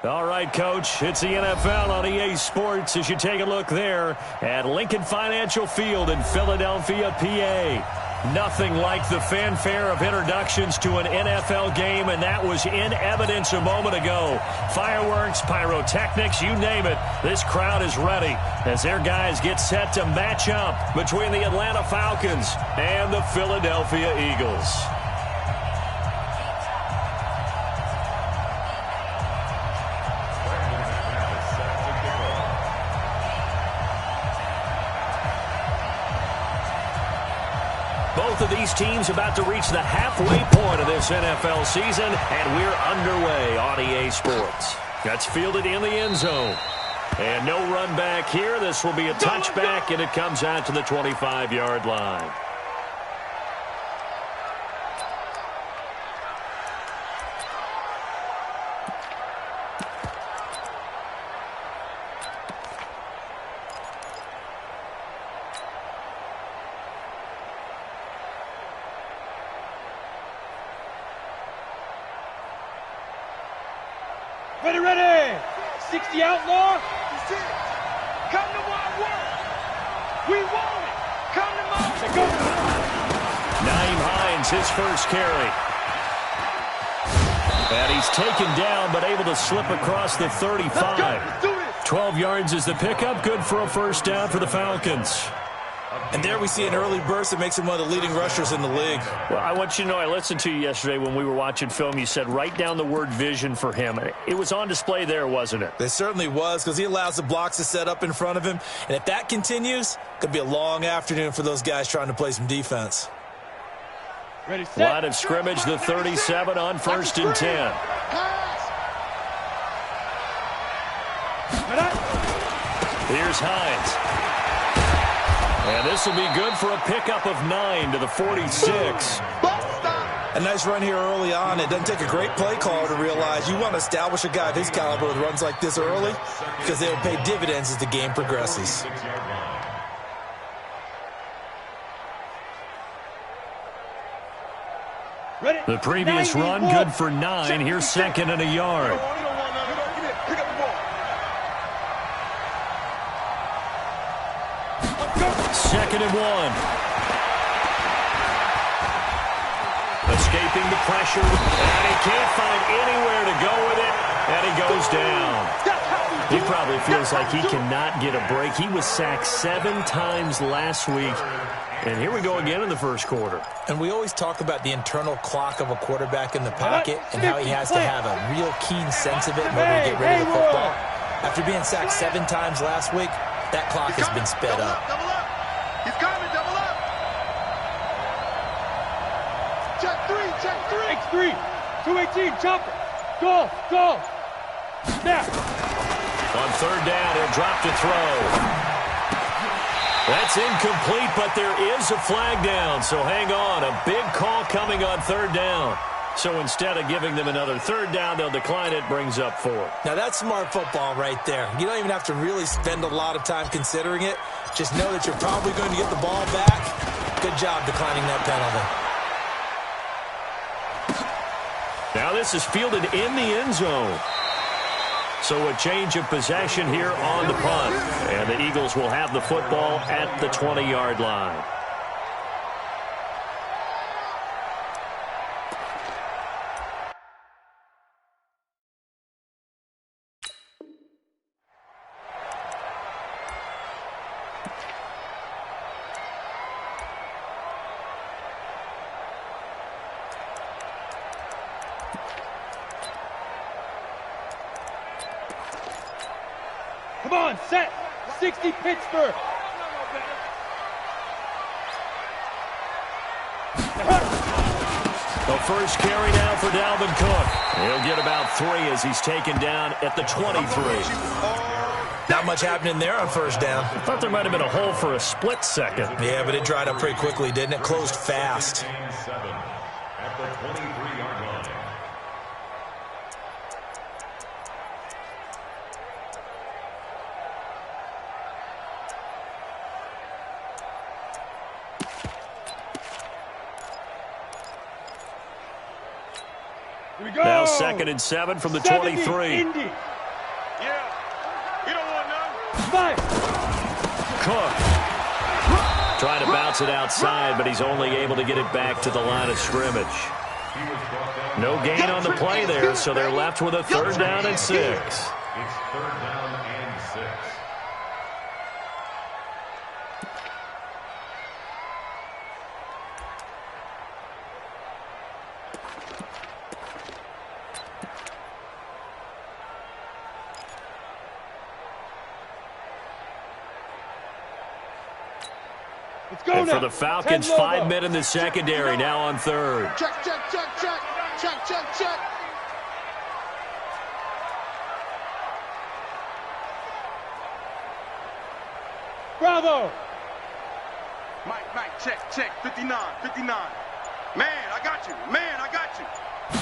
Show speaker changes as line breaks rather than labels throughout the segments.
All right, Coach, it's the NFL on EA Sports as you take a look there at Lincoln Financial Field in Philadelphia, PA. Nothing like the fanfare of introductions to an NFL game, and that was in evidence a moment ago. Fireworks, pyrotechnics, you name it. This crowd is ready as their guys get set to match up between the Atlanta Falcons and the Philadelphia Eagles. Both of these teams about to reach the halfway point of this NFL season, and we're underway on EA Sports. That's fielded in the end zone. And no run back here. This will be a touchback, and it comes out to the 25-yard line.
Ready. 60 outlaw. Come to my work. We want it. Come to my go.
Naeem Hines, his first carry. And he's taken down, but able to slip across the 35.
Let's do it.
12 yards is the pickup. Good for a first down for the Falcons.
And there we see an early burst that makes him one of the leading rushers in the league.
Well, I want you to know, I listened to you yesterday when we were watching film. You said write down the word vision for him. It was on display there, wasn't it?
It certainly was, because he allows the blocks to set up in front of him. And if that continues, it could be a long afternoon for those guys trying to play some defense.
Ready, set.
Line of scrimmage, the 37 on 1st and 10. Here's Hines. And this will be good for a pickup of 9 to the 46.
A nice run here early on. It doesn't take a great play caller to realize you want to establish a guy of his caliber with runs like this early, because they'll pay dividends as the game progresses.
The previous run, good for 9. Here's 2nd and a yard. Second and 1. Escaping the pressure, and he can't find anywhere to go with it, and he goes down. He probably feels like he cannot get a break. He was sacked 7 times last week, and here we go again in the first quarter.
And we always talk about the internal clock of a quarterback in the pocket and how he has to have a real keen sense of it in order to get rid of the football. After being sacked 7 times last week, that clock has been sped up.
He's coming, double up. Check 3. X3. 218, chopper. Go. Snap.
On 3rd down, he'll drop to throw. That's incomplete, but there is a flag down, so hang on. A big call coming on 3rd down. So instead of giving them another 3rd down, they'll decline it, brings up 4.
Now that's smart football right there. You don't even have to really spend a lot of time considering it. Just know that you're probably going to get the ball back. Good job declining that penalty.
Now this is fielded in the end zone. So a change of possession here on the punt. And the Eagles will have the football at the 20-yard line.
Come on, set. 60 Pittsburgh.
The first carry now for Dalvin Cook. He'll get about 3 as he's taken down at the 23.
Not much happening there on 1st down.
I thought there might have been a hole for a split second.
Yeah, but it dried up pretty quickly, didn't it? Closed fast.
At the 23-yard line.
Here we go.
Now 2nd and 7 from the 23.
Indy.
Cook. Trying to bounce it outside, but he's only able to get it back to the line of scrimmage. No gain on the play there, so they're left with a 3rd down and 6.
It's 3rd down and 6.
And for the Falcons, 5 men in the secondary, now on 3rd.
Check, check, check, check. Check, check, check. Bravo.
Mike, check, 59. Man, I got you.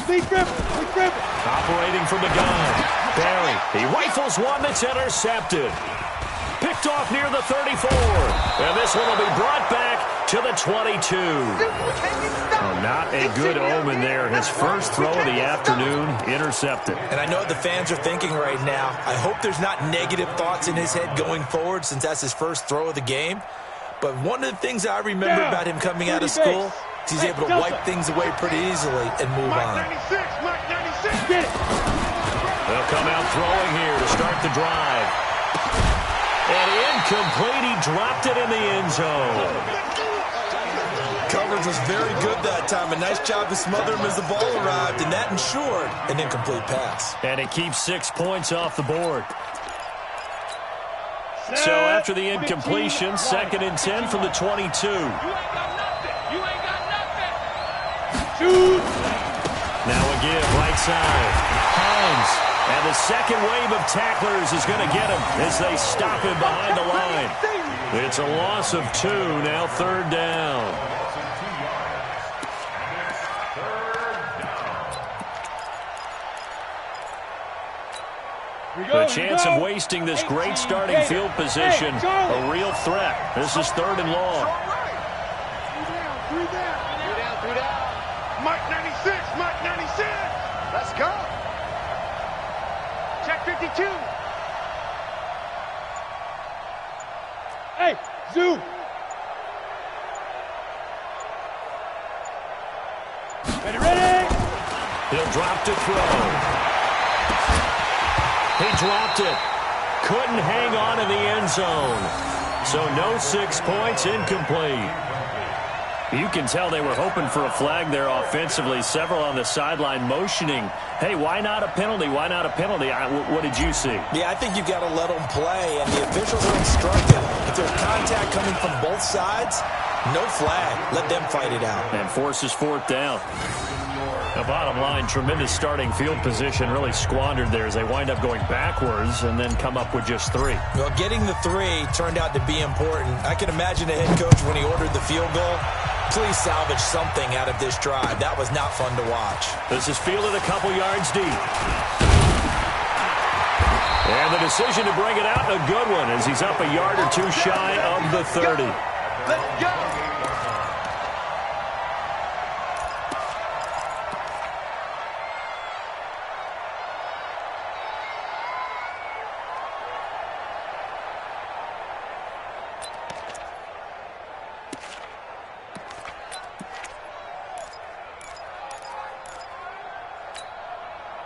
Lead dribble.
Operating from the gun. Barry, he rifles one that's intercepted. Picked off near the 34. And this one will be brought back to the 22. Oh, not a good omen there. His first throw of the afternoon intercepted.
And I know what the fans are thinking right now. I hope there's not negative thoughts in his head going forward since that's his first throw of the game. But one of the things I remember about him coming out of school is he's able to wipe things away pretty easily and move on.
Mike 96. Get it.
They'll come out throwing here to start the drive. And incomplete. He dropped it in the end zone.
Coverage was very good that time. A nice job to smother him as the ball arrived, and that ensured an incomplete pass.
And it keeps 6 points off the board. So after the incompletion, 2nd and 10 from the 22.
You ain't got nothing. Shoot.
Now a give, right side. Hines. And the second wave of tacklers is going to get him as they stop him behind the line. It's a loss of 2, now 3rd down. The chance of wasting this great starting field position, a real threat. This is 3rd and long.
3 down.
Mike 96. Let's go.
Check 52. Hey, Zoo. Ready.
He'll drop to throw. He dropped it. Couldn't hang on in the end zone. So no 6 points, incomplete. You can tell they were hoping for a flag there offensively. Several on the sideline motioning, hey, why not a penalty? Why not a penalty? What did you see?
Yeah, I think you've got to let them play, and the officials are instructed. If there's contact coming from both sides, no flag. Let them fight it out.
And forces 4th down. The bottom line, tremendous starting field position, really squandered there as they wind up going backwards and then come up with just 3.
Well, getting the 3 turned out to be important. I can imagine the head coach when he ordered the field goal. Please salvage something out of this drive. That was not fun to watch.
This is fielded a couple yards deep. And the decision to bring it out, a good one, as he's up a yard or 2 shy of the 30.
Let's go.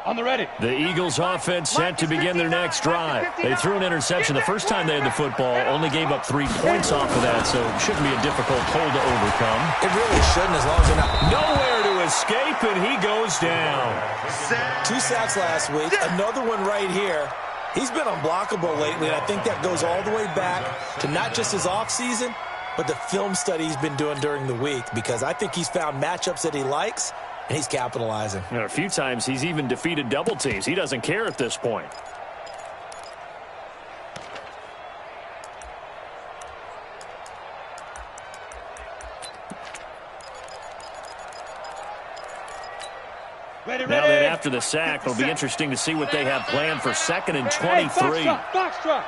On the ready.
The Eagles offense set to begin their next drive. They threw an interception the first time they had the football, only gave up 3 points off of that, so it shouldn't be a difficult hole to overcome.
It really shouldn't, as long as they're not.
Nowhere to escape, and he goes down.
2 sacks last week, another one right here. He's been unblockable lately, and I think that goes all the way back to not just his offseason, but the film study he's been doing during the week, because I think he's found matchups that he likes, and he's capitalizing.
And a few times he's even defeated double teams. He doesn't care at this point.
Ready.
Now then, after the sack, it'll be interesting to see what they have planned for 2nd and 23.
Box truck.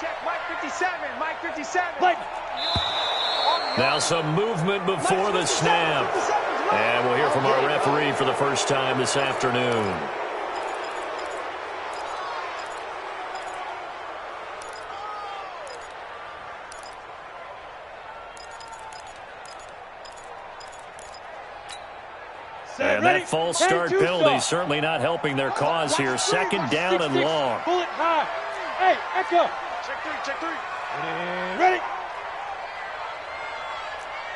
Check Mike 57. Mike 57.
Now some movement before the snap. And we'll hear from our referee for the first time this afternoon. And that false start penalty certainly not helping their cause here. Second down and long.
Bullet high. Hey, Echo.
Check three.
Ready.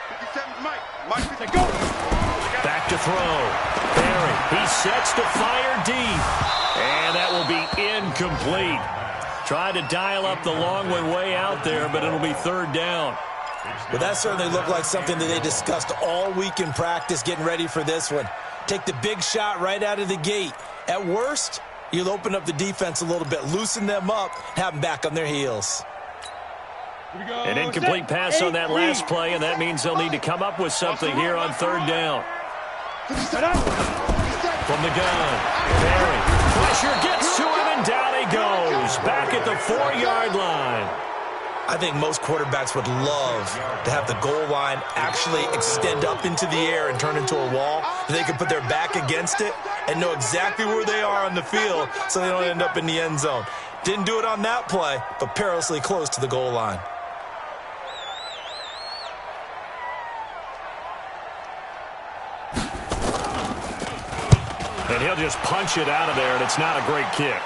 57's Mike. Mike,
Say go.
Back to throw. Barry, he sets to fire deep. And that will be incomplete. Tried to dial up the long one way out there, but it'll be third down.
Well, that certainly looked like something that they discussed all week in practice getting ready for this one. Take the big shot right out of the gate. At worst, you'll open up the defense a little bit, loosen them up, have them back on their heels.
An incomplete pass on that last play, and that means they'll need to come up with something here on third down. From the gun, Barry, pressure gets to him, and down he goes. Back at the 4-yard line.
I think most quarterbacks would love to have the goal line actually extend up into the air and turn into a wall. They can put their back against it and know exactly where they are on the field so they don't end up in the end zone. Didn't do it on that play, but perilously close to the goal line.
And he'll just punch it out of there, and it's not a great kick.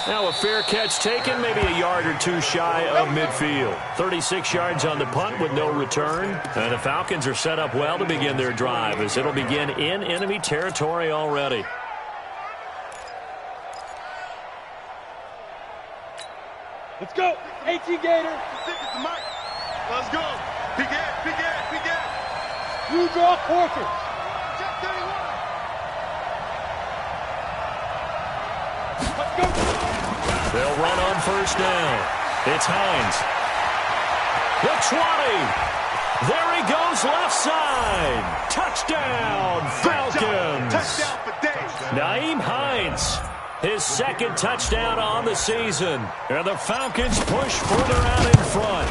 Now a fair catch taken, maybe a yard or two shy of midfield. 36 yards on the punt with no return. And the Falcons are set up well to begin their drive as it'll begin in enemy territory already.
Let's go. 18 Gator.
Let's go. Big ass.
You draw quarters.
Check 31.
Let's go.
They'll run on first down. It's Hines. The 20. There he goes left side. Touchdown, Falcons.
Touchdown for Dave.
Nyheim Hines, his second touchdown on the season. And the Falcons push further out in front.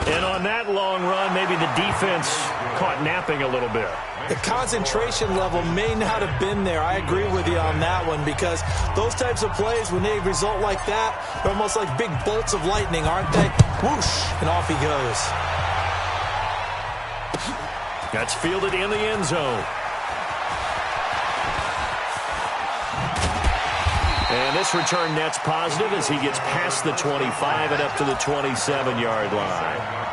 And on that long run, maybe the defense caught napping a little bit.
The concentration level may not have been there. I agree with you on that one because those types of plays, when they result like that, they're almost like big bolts of lightning, aren't they? Whoosh, and off he goes.
That's fielded in the end zone. And this return net's positive as he gets past the 25 and up to the 27-yard line.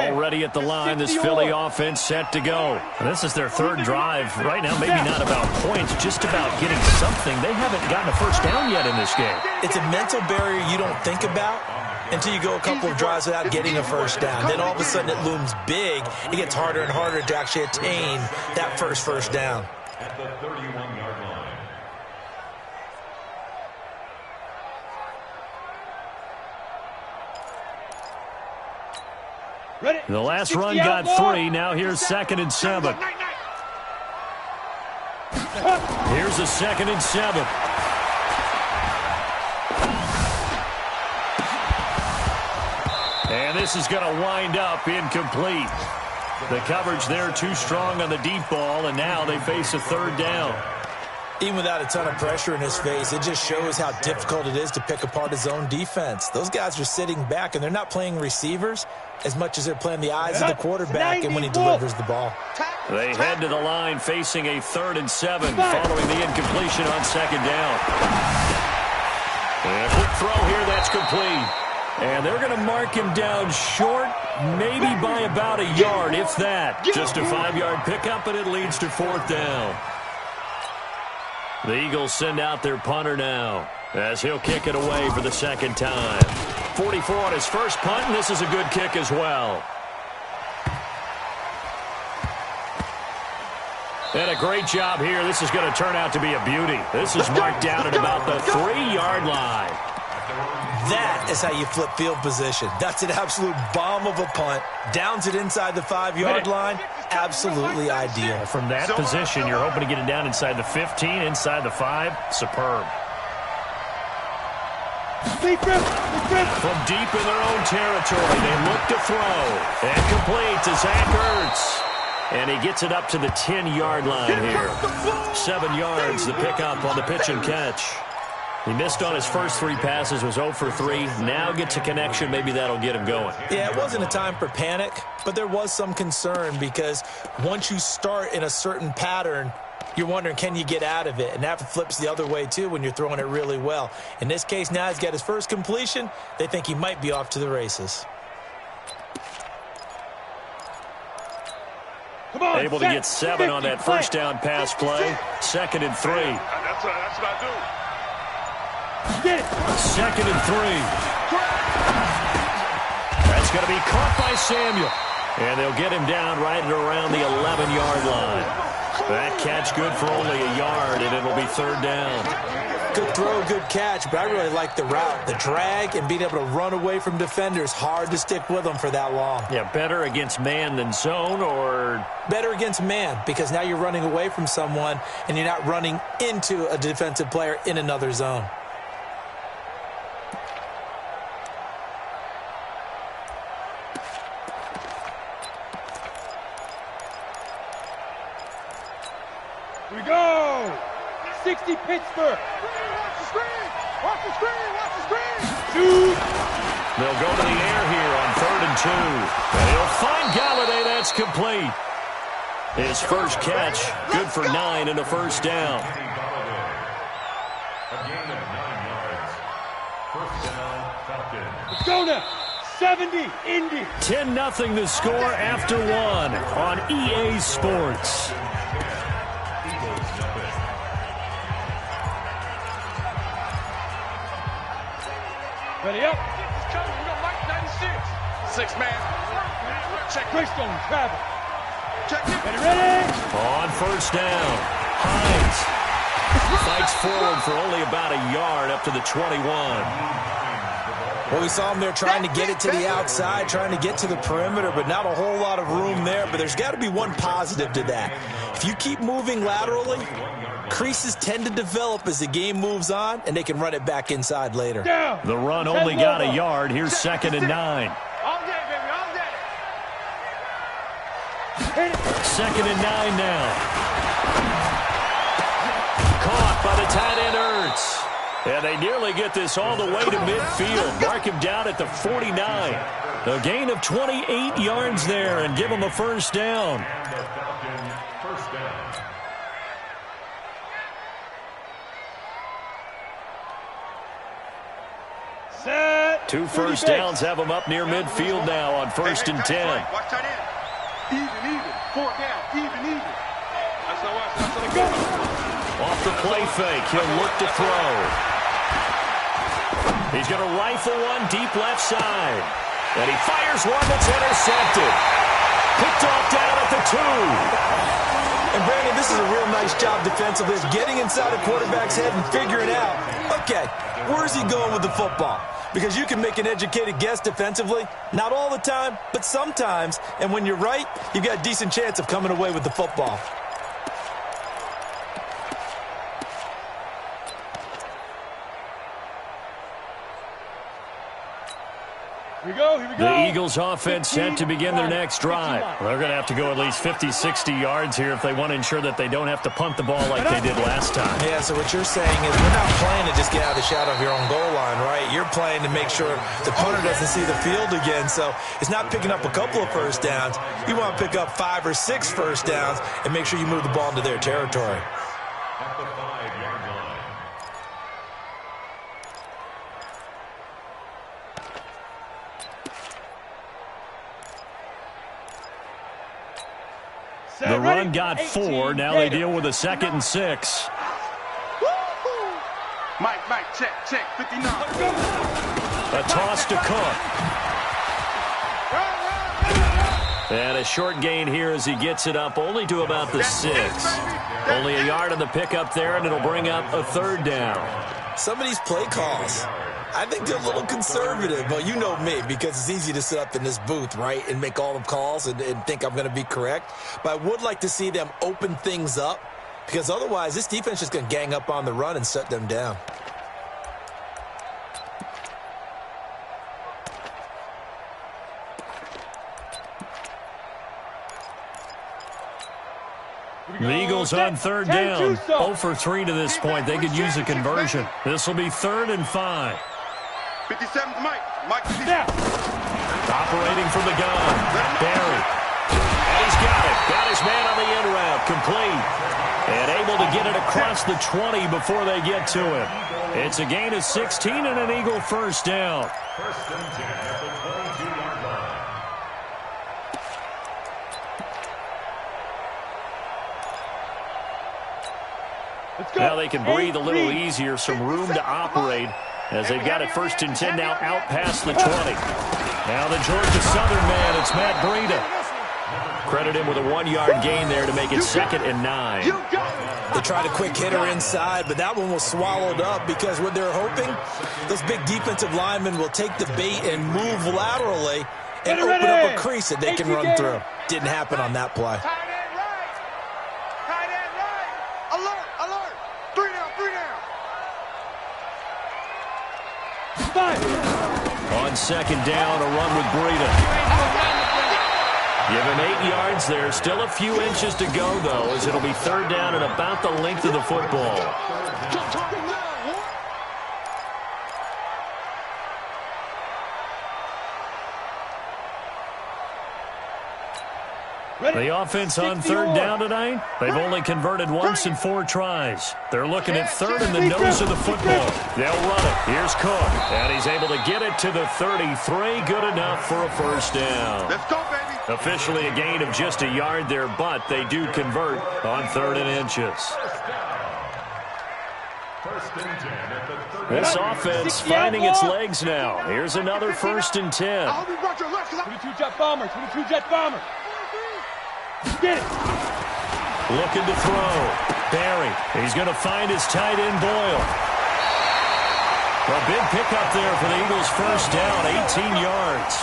Already at the line, this Philly offense set to go. And this is their third drive. Right now, maybe not about points, just about getting something. They haven't gotten a first down yet in this game.
It's a mental barrier you don't think about until you go a couple of drives without getting a first down. Then all of a sudden it looms big. It gets harder and harder to actually attain that first down.
At the 31-yard line.
Ready.
The last run
60
got
outlaw.
3. Now here's 2nd and 7. Here's a 2nd and 7. And this is going to wind up incomplete. The coverage there too strong on the deep ball, and now they face a third down.
Even without a ton of pressure in his face, it just shows how difficult it is to pick apart his own defense. Those guys are sitting back, and they're not playing receivers as much as they're playing the eyes of the quarterback and when he delivers the ball.
They head to the line facing a 3rd and 7 following the incompletion on 2nd down. And a quick throw here, that's complete. And they're going to mark him down short, maybe by about a yard, if that. Just a 5-yard pickup, and it leads to 4th down. The Eagles send out their punter now as he'll kick it away for the second time. 44 on his first punt, and this is a good kick as well. And a great job here. This is going to turn out to be a beauty. This is marked down at about the 3-yard line.
That is how you flip field position. That's an absolute bomb of a punt. Downs it inside the 5-yard line. Absolutely ideal.
From that position, you're hoping to get it down inside the 15, inside the 5. Superb. From deep in their own territory, they look to throw. And complete to Zach Ertz. And he gets it up to the 10-yard line here. 7 yards, the pickup on the pitch and catch. He missed on his first 3 passes, was 0 for 3. Now gets a connection. Maybe that'll get him going.
Yeah, it wasn't a time for panic, but there was some concern because once you start in a certain pattern, you're wondering, can you get out of it? And that flips the other way, too, when you're throwing it really well. In this case, now he's got his first completion. They think he might be off to the races.
Able to get 7 on that first down pass play. 2nd and 3.
That's what I do.
2nd and 3. That's going to be caught by Samuel. And they'll get him down right at around the 11-yard line. That catch good for only a yard, and it'll be 3rd down.
Good throw, good catch, but I really like the route. The drag and being able to run away from defenders, hard to stick with them for that long.
Yeah, better against man than zone, or?
Better against man, because now you're running away from someone, and you're not running into a defensive player in another zone.
Here we go. 60 Pittsburgh. Watch the screen. Watch the screen. Watch the screen. Shoot.
They'll go to the air here on 3rd and 2. And he'll find Galladay. That's complete. His first catch, good for 9 and a first down.
A gain of 9 yards. First down, Falcons.
Let's go now. 70 Indy.
10-0 the score after 1 on EA Sports.
Ready up.
We got Mike 96. 6 man. Check.
Greystone travel.
Check.
Ready.
On first down, Hines fights forward for only about a yard up to the 21.
Well, we saw him there trying to get it to the outside, trying to get to the perimeter, but not a whole lot of room there. But there's got to be one positive to that. If you keep moving laterally, creases tend to develop as the game moves on, and they can run it back inside later.
Down.
The run only got a yard. Here's 2nd and 9.
All day, baby, all day.
2nd and 9 now. Caught by the tight end Ertz. And they nearly get this all the way to midfield. Mark him down at the 49. A gain of 28 yards there and give him a first down.
First down.
Set.
2 first downs have him up near midfield now on 1st and 10.
Watch tight end. Even. 4 down. Even. That's how I go.
Off the play fake, he'll look to throw. He's going to rifle one deep left side. And he fires one that's intercepted. Picked off down at the 2.
And, Brandon, this is a real nice job defensively, getting inside a quarterback's head and figuring out, okay, where's he going with the football? Because you can make an educated guess defensively, not all the time, but sometimes. And when you're right, you've got a decent chance of coming away with the football.
Here we go.
The Eagles offense set to begin their next drive. They're going to have to go at least 50, 60 yards here if they want to ensure that they don't have to punt the ball like they did last time.
Yeah, so what you're saying is we're not playing to just get out of the shadow of your own goal line, right? You're playing to make sure the punter doesn't see the field again. So it's not picking up a couple of first downs. You want to pick up 5 or 6 first downs and make sure you move the ball into their territory.
At the 5-yard line.
The run got 4. Now they deal with a 2nd and 6.
Mike, check. 59.
A toss to Cook. And a short gain here as he gets it up only to about the 6. Only a yard on the pickup there, and it'll bring up a 3rd down.
Some of these play calls, I think they're a little conservative, but you know me, because it's easy to sit up in this booth, right, and make all the calls and think I'm going to be correct. But I would like to see them open things up, because otherwise this defense is going to gang up on the run and shut them down.
The Eagles on third down. 0 for 3 to this point. They could use a conversion. This will be 3rd and 5.
57 Mike. Mike,
operating from the gun. Barry. And he's got it. Got his man on the in route. Complete. And able to get it across the 20 before they get to him. It's a gain of 16 and an Eagle first down.
First and 10 at the 22-yard line.
Now they can breathe a little easier, some room to operate as they've got it 1st and 10 now out past the 20. Now the Georgia Southern man, it's Matt Breida. Credit him with a 1-yard gain there to make it 2nd and 9.
They tried a quick hitter inside, but that one was swallowed up because what they're hoping, those big defensive linemen will take the bait and move laterally and open up a crease that they can run through. Didn't happen on that play.
On 2nd down, a run with Breida. Give him 8 yards there. Still a few inches to go, though, as it'll be 3rd down and about the length of the football. The offense on 3rd down tonight, they've only converted once in 4 tries. They're looking at 3rd in the nose of the football. They'll run it. Here's Cook, and he's able to get it to the 33. Good enough for a first down.
Let's go, baby.
Officially a gain of just a yard there, but they do convert on 3rd and inches.
First and 10 at the 30.
This offense finding its legs now. Here's another 1st and 10.
22 jet bomber, 22 jet bomber. Get it.
Looking to throw. Barry. He's going to find his tight end, Boyle. A big pickup there for the Eagles' first down, 18 yards.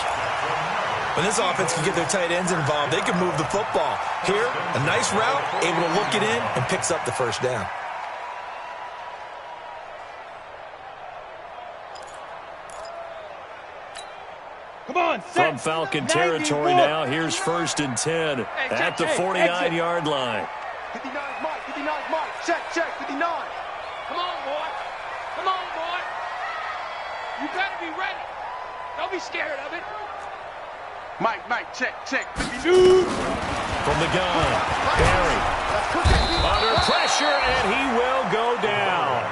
When this offense can get their tight ends involved, they can move the football. Here, a nice route, able to look it in, and picks up the first down.
Come on,
from Falcon territory now, here's 1st and 10 at the 49-yard line.
59 Mike, 59 Mike. Check, 59.
Come on, boy. Come on, boy. You better be ready. Don't be scared of it.
Mike, check.
52.
From the gun, Barry. Under pressure, and he will go down.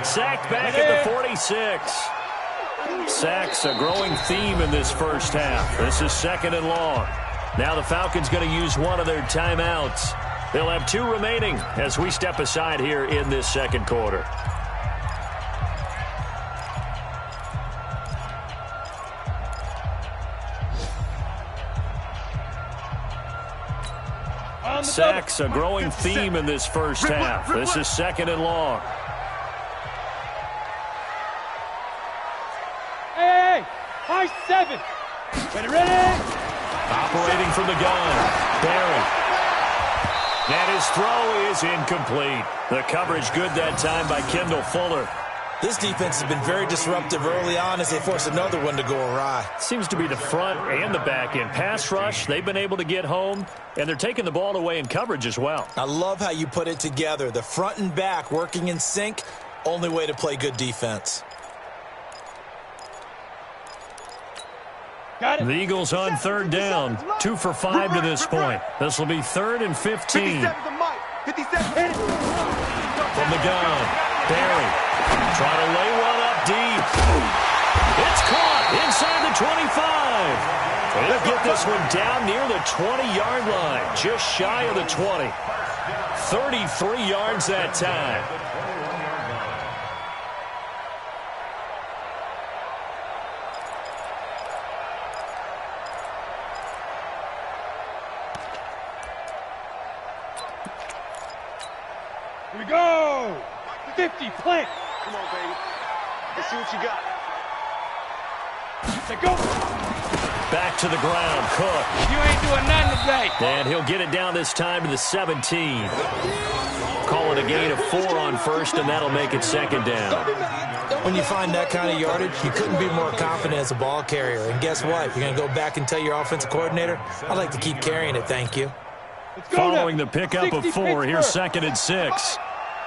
Sacked back at the 46. Sacks a growing theme in this first half. This is 2nd and long. Now the Falcons going to use one of their timeouts. They'll have 2 remaining as we step aside here in this 2nd quarter. Sacks a growing theme in this first half. This is 2nd and long.
Hey, high 7. Ready?
Operating from the gun, Barry. And his throw is incomplete. The coverage good that time by Kendall Fuller.
This defense has been very disruptive early on as they force another one to go awry.
Seems to be the front and the back end. Pass rush, they've been able to get home, and they're taking the ball away in coverage as well.
I love how you put it together. The front and back working in sync, only way to play good defense.
The Eagles on 3rd down. 2 for 5 to this point. This will be 3rd and 15. From the gun, Barry. Trying to lay one up deep. It's caught inside the 25. They'll get this one down near the 20-yard line, just shy of the 20. 33 yards that time.
Here we go. 50, plant.
Come on, baby. Let's see what you got.
Let's go.
Back to the ground, Cook.
You ain't doing nothing today.
And he'll get it down this time to the 17. Call it a gain of 4 on 1st, and that'll make it 2nd down.
When you find that kind of yardage, you couldn't be more confident as a ball carrier. And guess what? You're going to go back and tell your offensive coordinator, I'd like to keep carrying it, thank you.
Following the pickup of 4, here's 2nd and 6.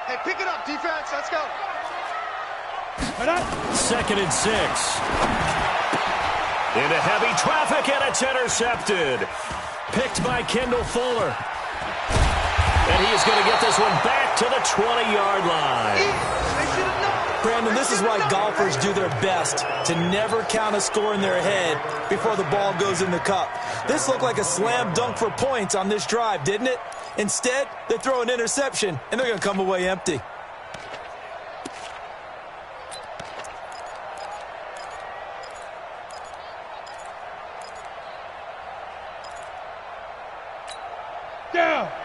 Hey, pick it up, defense. Let's go.
2nd and 6. Into heavy traffic, and it's intercepted. Picked by Kendall Fuller. And he is going to get this one back to the 20-yard line.
Brandon, this is why golfers do their best to never count a score in their head before the ball goes in the cup. This looked like a slam dunk for points on this drive, didn't it? Instead, they throw an interception, and they're going to come away empty.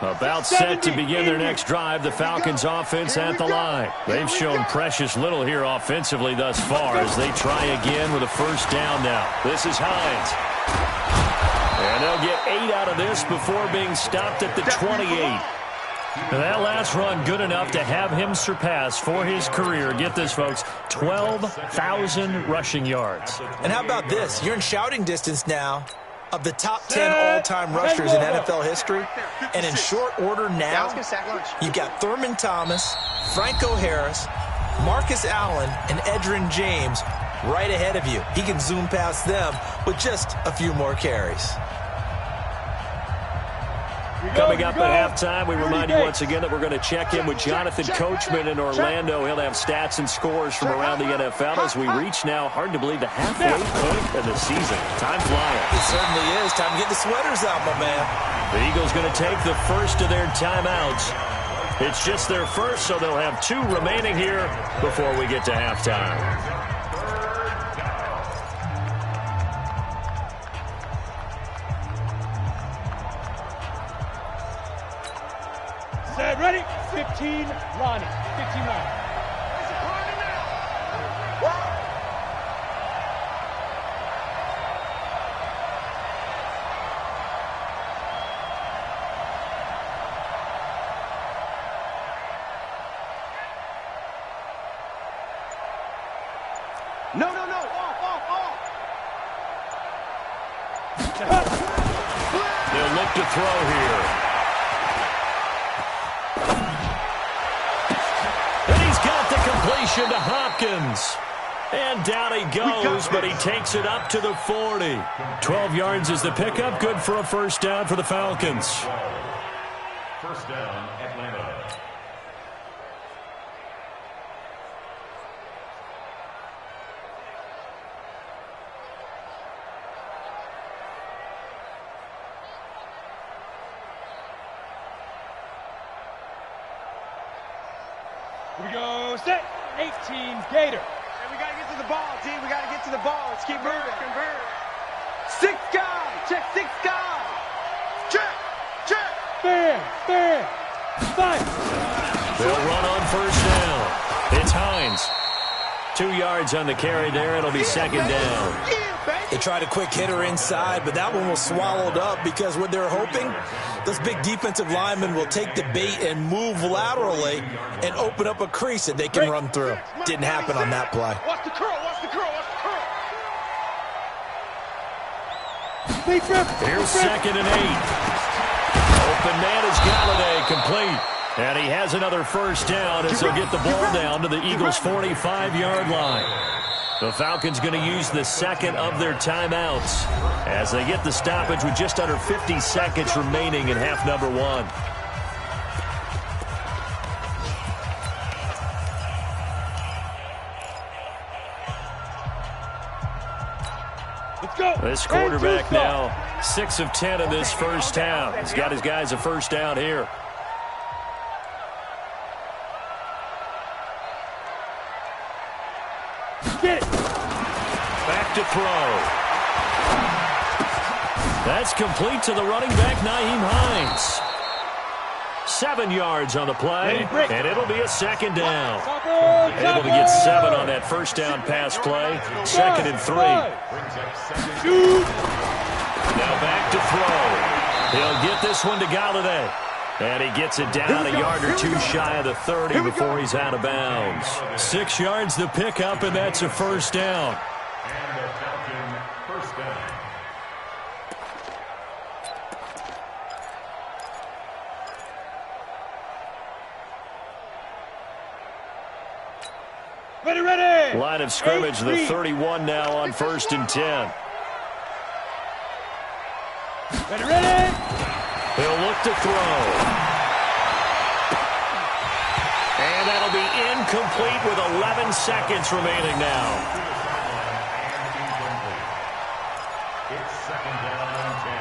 About set to begin their next drive, the Falcons offense at the line. They've shown precious little here offensively thus far as they try again with a first down now. This is Hines. And they'll get 8 out of this before being stopped at the 28. And that last run good enough to have him surpass for his career, get this folks, 12,000 rushing yards.
And how about this? You're in shouting distance now of the top 10 all-time rushers in NFL history. And in short order now, you've got Thurman Thomas, Franco Harris, Marcus Allen, and Edgerrin James right ahead of you. He can zoom past them with just a few more carries.
Coming up at halftime, we remind you once again that we're going to check in with Jonathan Coachman in Orlando. He'll have stats and scores from around the NFL as we reach now, hard to believe, the halfway point of the season. Time flying.
It certainly is. Time to get the sweaters out, my man.
The Eagles going to take the first of their timeouts. It's just their first, so they'll have 2 remaining here before we get to halftime.
Ready? 15, Lonnie. 15, Lonnie.
No. Off.
They'll look to throw here. Completion to Hopkins. And down he goes, but he takes it up to the 40. 12 yards is the pickup. Good for a first down for the Falcons.
First down, Atlanta.
Here we go, set. 18, Gator.
Hey, we got to get to the ball, team. We got to get to the ball. Let's keep moving. Convert. 6 guys. Check 6 guys. Check.
Fair. 5.
They'll run on first down. It's Hines. 2 yards on the carry there. It'll be second down.
They tried a quick hitter inside, but that one was swallowed up because what they're hoping, those big defensive linemen will take the bait and move laterally and open up a crease that they can run through. Didn't happen on that play.
Watch the curl.
Here's second and 8. Open man is Galladay, complete. And he has another first down as they'll get the ball down to the Eagles' 45-yard line. The Falcons going to use the second of their timeouts as they get the stoppage with just under 50 seconds remaining in half number 1.
Let's go.
This quarterback now 6 of 10 in this first half. He's got his guys a first down here.
Get it.
Back to throw. That's complete to the running back, Nyheim Hines. 7 yards on the play, and it'll be a second down. Able to get 7 on that first down pass play. Second and 3. Now back to throw. He'll get this one to Galladay. And he gets it down a yard or 2 shy of the 30 before he's out of bounds. 6 yards the pickup, and that's a first down.
And a Falcon first down.
Ready, ready.
Line of scrimmage, the 31 now on 1st and 10.
Ready, ready.
He'll look to throw. And that'll be incomplete with 11 seconds remaining now.
It's 2nd down and 10.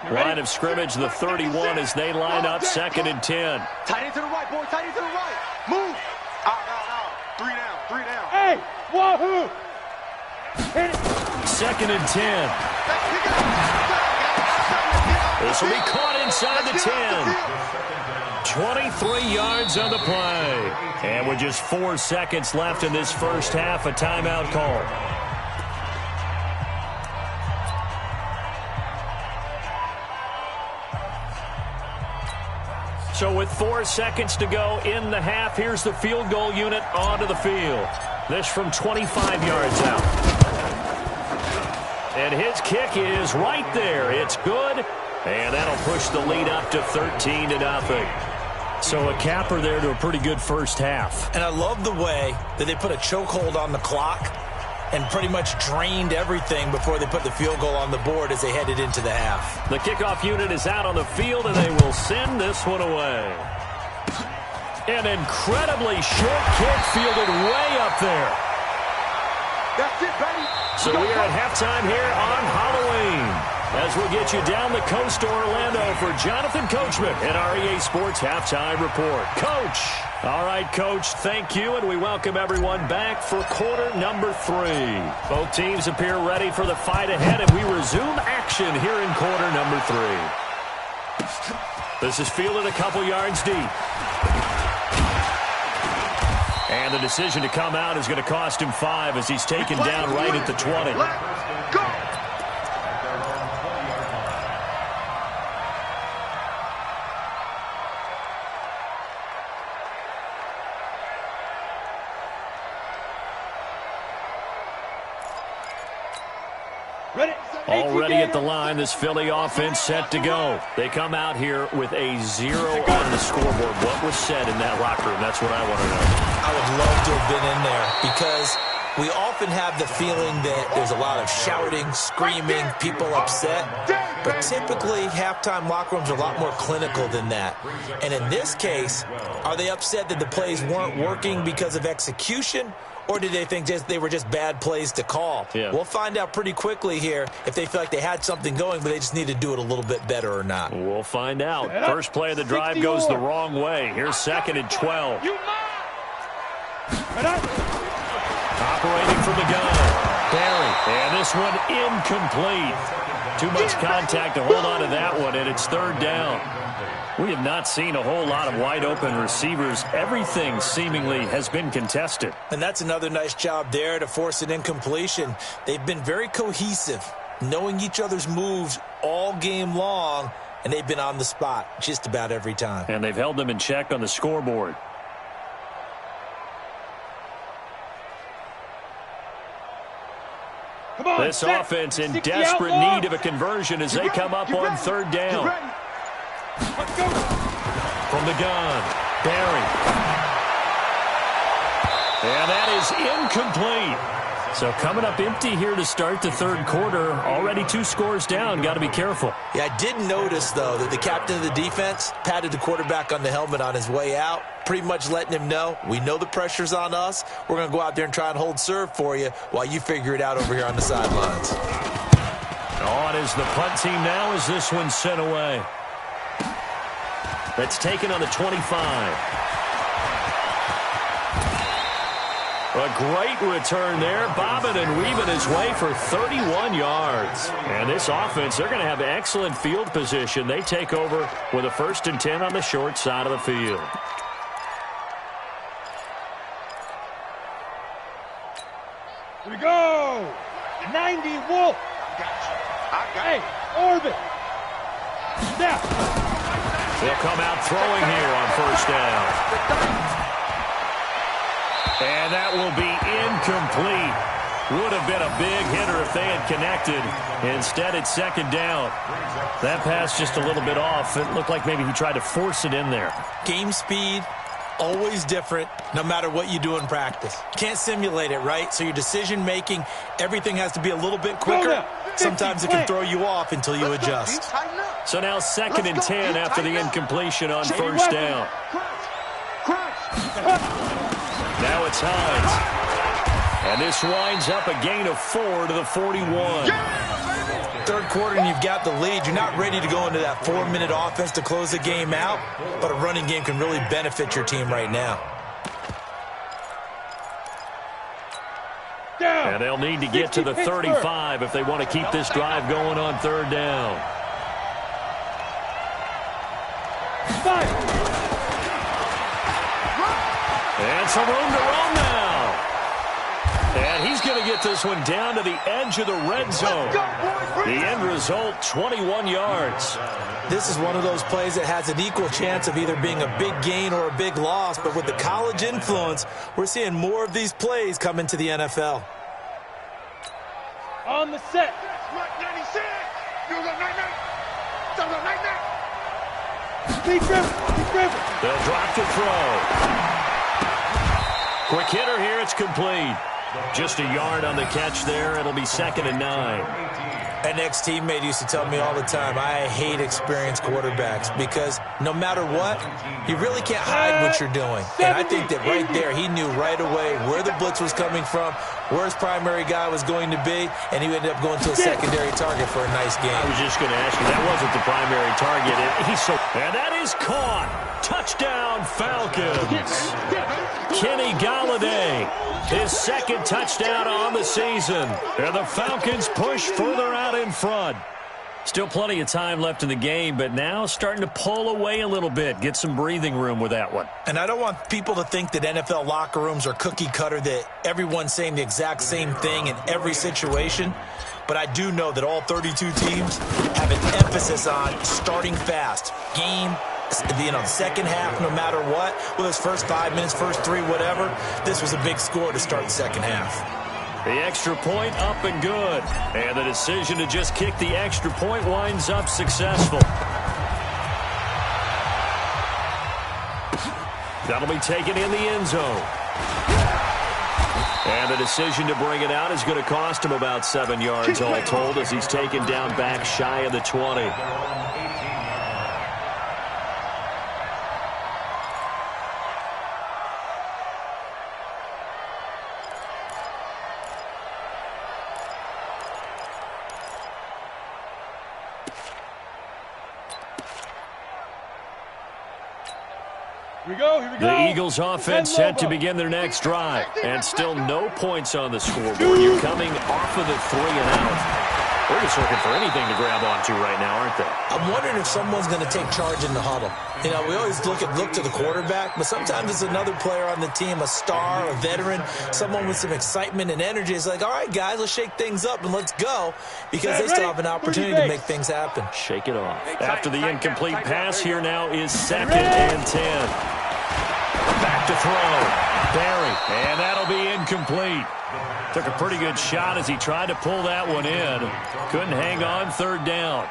Line of scrimmage, the 31 as they line up 2nd and 10.
Tight end to the right, boy. Tight end to the right. Move. Out. 3 down.
Hey, wahoo. Hit it.
2nd and 10. This will be caught inside the 10. 23 yards on the play. And with just 4 seconds left in this first half, a timeout call. So with 4 seconds to go in the half, here's the field goal unit onto the field. This from 25 yards out. And his kick is right there. It's good. And that'll push the lead up to 13-0. So a capper there to a pretty good first half.
And I love the way that they put a chokehold on the clock and pretty much drained everything before they put the field goal on the board as they headed into the half.
The kickoff unit is out on the field, and they will send this one away. An incredibly short kick fielded way up there.
That's it, baby.
So we are at halftime here on Halloween as we get you down the coast to Orlando for Jonathan Coachman and our EA Sports Halftime Report. Coach. All right, Coach, thank you, and we welcome everyone back for quarter number 3. Both teams appear ready for the fight ahead, and we resume action here in quarter number 3. This is fielded a couple yards deep. And the decision to come out is going to cost him 5 as he's taken down right at the 20.
Let's go.
Already at the line, this Philly offense set to go. They come out here with a 0 on the scoreboard. What was said in that locker room? That's what I want to know.
I would love to have been in there because we often have the feeling that there's a lot of shouting, screaming, people upset. But typically, halftime locker rooms are a lot more clinical than that. And in this case, are they upset that the plays weren't working because of execution? Or did they think they were just bad plays to call?
Yeah.
We'll find out pretty quickly here if they feel like they had something going, but they just need to do it a little bit better or not.
We'll find out. First play of the drive goes the wrong way. Here's 2nd and 12. Operating from the gun. Barry. And this one incomplete. Too much contact to hold on to that one, and it's 3rd down. We have not seen a whole lot of wide-open receivers. Everything seemingly has been contested.
And that's another nice job there to force an incompletion. They've been very cohesive, knowing each other's moves all game long, and they've been on the spot just about every time.
And they've held them in check on the scoreboard. This offense in desperate need of a conversion as they come up on 3rd down. From the gun, Barry. And that is incomplete. So coming up empty here to start the 3rd quarter. Already 2 scores down. Got to be careful.
Yeah, I did notice, though, that the captain of the defense patted the quarterback on the helmet on his way out, pretty much letting him know, we know the pressure's on us. We're going to go out there and try and hold serve for you while you figure it out over here on the sidelines.
On is the punt team now as this one's sent away. That's taken on the 25. A great return there, bobbing and weaving his way for 31 yards. And this offense, they're going to have excellent field position. They take over with a 1st and 10 on the short side of the field.
Here we go. 90 Wolf. Hey, Orbit. Snap.
They'll come out throwing here on 1st down. And that will be incomplete. Would have been a big hitter if they had connected. Instead, it's second down. That pass just a little bit off. It looked like maybe he tried to force it in there.
Game speed, always different, no matter what you do in practice. Can't simulate it, right? So your decision-making, everything has to be a little bit quicker. Sometimes it can throw you off until you adjust.
So now 2nd and 10 after the incompletion on first down. Now it's Hines. And this winds up a gain of 4 to the 41.
Third quarter and you've got the lead. You're not ready to go into that 4-minute offense to close the game out, but a running game can really benefit your team right now.
And they'll need to get to the 35 if they want to keep this drive going on third down. And some room to run now. And he's going to get this one down to the edge of the red zone. The end result, 21 yards.
This is one of those plays that has an equal chance of either being a big gain or a big loss. But with the college influence, we're seeing more of these plays come into the NFL.
On the set.
They'll drop to throw. Quick hitter here, it's complete. Just a yard on the catch there. It'll be 2nd and 9.
An ex-teammate used to tell me all the time, I hate experienced quarterbacks because no matter what, you really can't hide what you're doing. And I think that right there, he knew right away where the blitz was coming from, where his primary guy was going to be, and he ended up going to a secondary target for a nice game.
I was just going to ask you, that wasn't the primary target. And that is caught. Touchdown, Falcons. Kenny Galladay, his 2nd touchdown on the season. And the Falcons push further out in front. Still plenty of time left in the game, but now starting to pull away a little bit. Get some breathing room with that one.
And I don't want people to think that NFL locker rooms are cookie cutter, that everyone's saying the exact same thing in every situation. But I do know that all 32 teams have an emphasis on starting fast. Game, the second half, no matter what, whether it's first 5 minutes, first 3, whatever, this was a big score to start the second half.
The extra point up and good. And the decision to just kick the extra point winds up successful. That'll be taken in the end zone. And the decision to bring it out is going to cost him about 7 yards all told as he's taken down back shy of the 20.
Here we go.
The Eagles offense set to begin their next drive. And still no points on the scoreboard. You're coming off of the 3 and out. They're just looking for anything to grab onto right now, aren't they?
I'm wondering if someone's going to take charge in the huddle. You know, we always look to the quarterback, but sometimes it's another player on the team, a star, a veteran, someone with some excitement and energy. It's like, all right, guys, let's shake things up and let's go, because they still have an opportunity to make things happen.
Shake it off. After the incomplete pass, here now is 2nd and 10. Back to throw. Barry. And that'll be incomplete. Took a pretty good shot as he tried to pull that one in. Couldn't hang on, third down.